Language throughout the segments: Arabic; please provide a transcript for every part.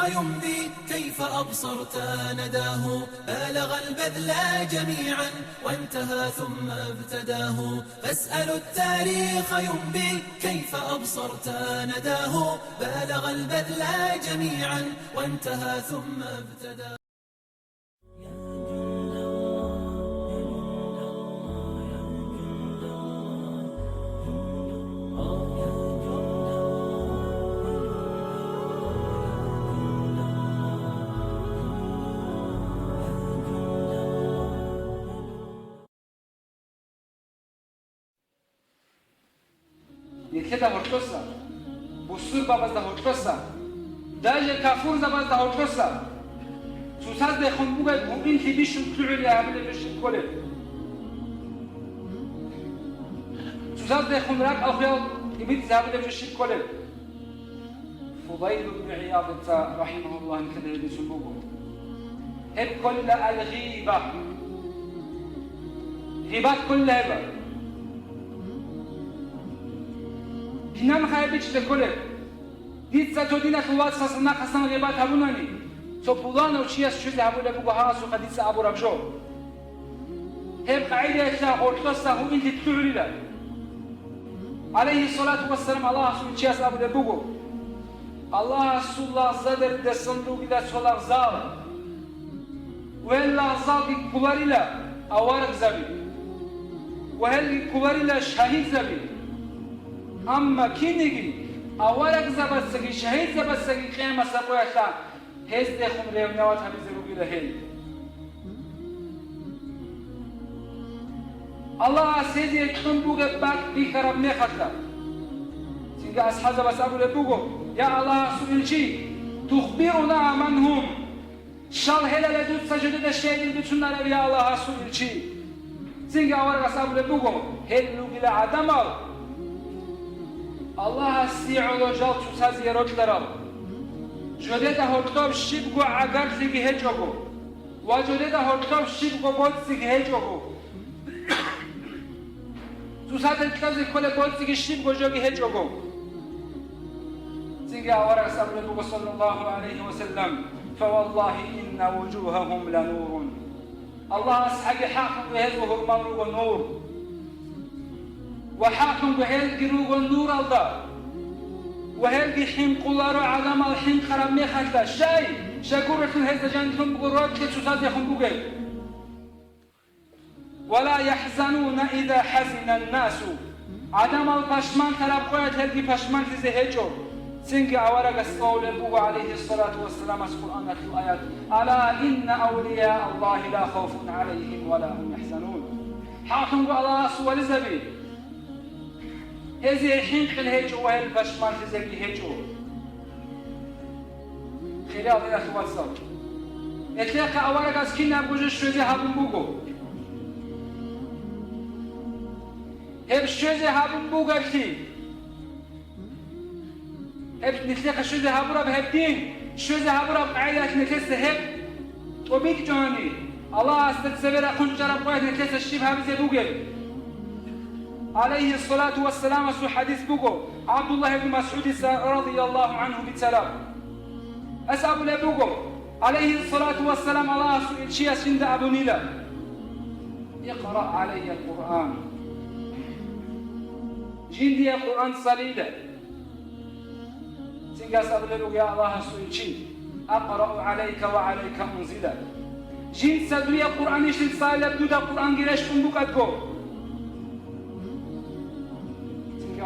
يمضي كيف أبصرت نداه بالغ البذل جميعا وانتهى ثم ابتداه فاسألوا التاريخ يمضي كيف أبصرت نداه بالغ البذل جميعا وانتهى ثم ابتداه. Nikeda hortosa, busur babaz da hortosa, daje kafur zabaz da hortosa. Susaz de khumbuga gumin ki bishum tu'li abile bishum kole. Susaz de khumrak akhya ibit zabile bishum kole. فضيل بن عياض رحمه الله كذا بسبوقه. هب كل الغيبة. غيبات كلها هبة. كنام خايبش تقوله ديت ستودينا خلاص خصنا خصنا غيبات هبوناني سوبولان وشياس شو ذهبوا لبوها هاسو قديس أبو ربجو هب قاعدة إخلاء أورتوسا هو إنت تقولي له عليه الصلاة والسلام الله سو شياس أبو لبوجو الله سولا زدر دسندوق إلى سولا زال وهلا زال كباري له أوارق زبي وهل كباري له شهيد زبي أما كينيجي أورق زبستي شهيد زبستي قيامة سبويشتا هز دخون ريونيوات هم زروجي لهين الله سيدي كم بوجا باك بيخرب نخطة سينجا أصحاب زبسابو لبوجو يا الله سؤالشي تخبرنا من هم شال هلا لدود سجدة الشيء اللي بتشوفنا يا الله سؤالشي سينجا أورق زبسابو لبوجو هلو إلى عدمه الله استيعوا جال تساز يروج درال جودة هرتاب شيبكو عقار سيجي هجوكو وجودة هرتاب شيبكو بود سيجي هجوكو تساز الكتاب كل بود سيجي شيبكو جوجي هجوكو سيجي أورا سبب صلى الله عليه وسلم فوالله إن وجوههم لنور الله أسحق حاكم بهذه المنور نور وحاكم بهلقي روغ النور الله وهلقي حين قلارو عدم الحين خرم ميخلتا شاي شاكورة الهزة جانتهم بقرات كتسوسات يخم بقل ولا يحزنون إذا حزن الناس عدم البشمان تلقوية هلقي بشمان تزهجو سنجي عوارق الصول البوغ عليه الصلاة والسلام القرآن في الآيات ألا إن أولياء الله لا خوف عليهم ولا هم يحزنون حاكم الله سوى لزبي هذه الحين خل هيجو وهي البشمان في زكي هيجو خلال ذي أخوات صوت اتلاقى أورق أسكينا بوجه الشوزي هابن بوغو هب الشوزي هابن بوغو اكتي هب نتلاقى الشوزي هابورا بهب دين الشوزي هابورا بقعيدة نتلسة هب وبيك جواني الله استتسبير أخون جرب قوية نتلسة الشيب هابزي بوغو عليه الصلاة والسلام سو حديث بوغو عبد الله بن مسعود رضي الله عنه بالسلام أسأل لبوغو عليه الصلاة والسلام الله سئل شيء سند أبو نيلا اقرأ علي القرآن جندي القرآن صليلا سنجا أسأل لبوغو يا الله سئل شيء أقرأ عليك وعليك أنزلا جند سدوية القرآن يشل صالة بدود القرآن جريش كنبوك أدقو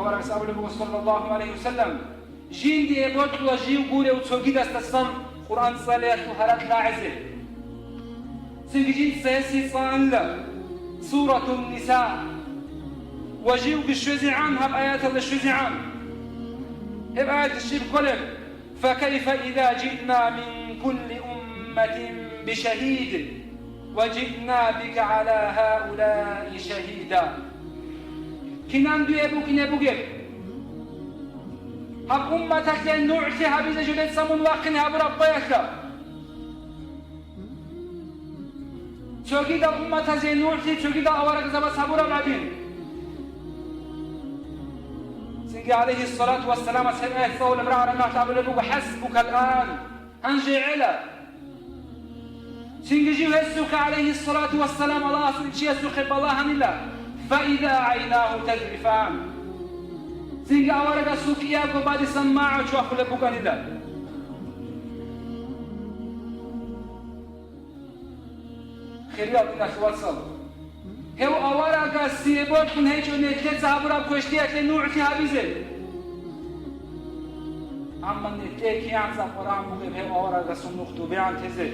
ورا سأقول له صلى الله عليه وسلم جين دي بطل جيو غوري وتوغيد استسم قرآن صلاة وحرات لاعزة سنجين سيسي صانلا سورة النساء وجيو بالشوزي عنها بآيات الشوزي عن بآيات الشيب كلهم فكيف إذا جئنا من كل أمة بشهيد وجئنا بك على هؤلاء شهيدا كنام دو يبو كنا بوجب هب أمتك لنوعتي هبيز جلد سمون واقن هب ربيك تشوكي دا أمتك زي نوعتي تشوكي دا أورك زبس هبو ربعدين سنجي عليه الصلاة والسلام سمعه ثول امرأة الله تعالى بوجب حسبك الآن هنجي علا سنجي وهسوك عليه الصلاة والسلام الله سنجي سوخي بالله الله فإذا عيناه تذرفان سنجي أورق سوكياك وبعد سماعه شوخ لبقان الله خيريات من أخوات صلى هو أورق السيبوت من هيجو نتلت زهبرا بكشتيات لنوعتها بيزي أما نتلت كيان زفران بغيب هو أورق سنوختو بيان تزي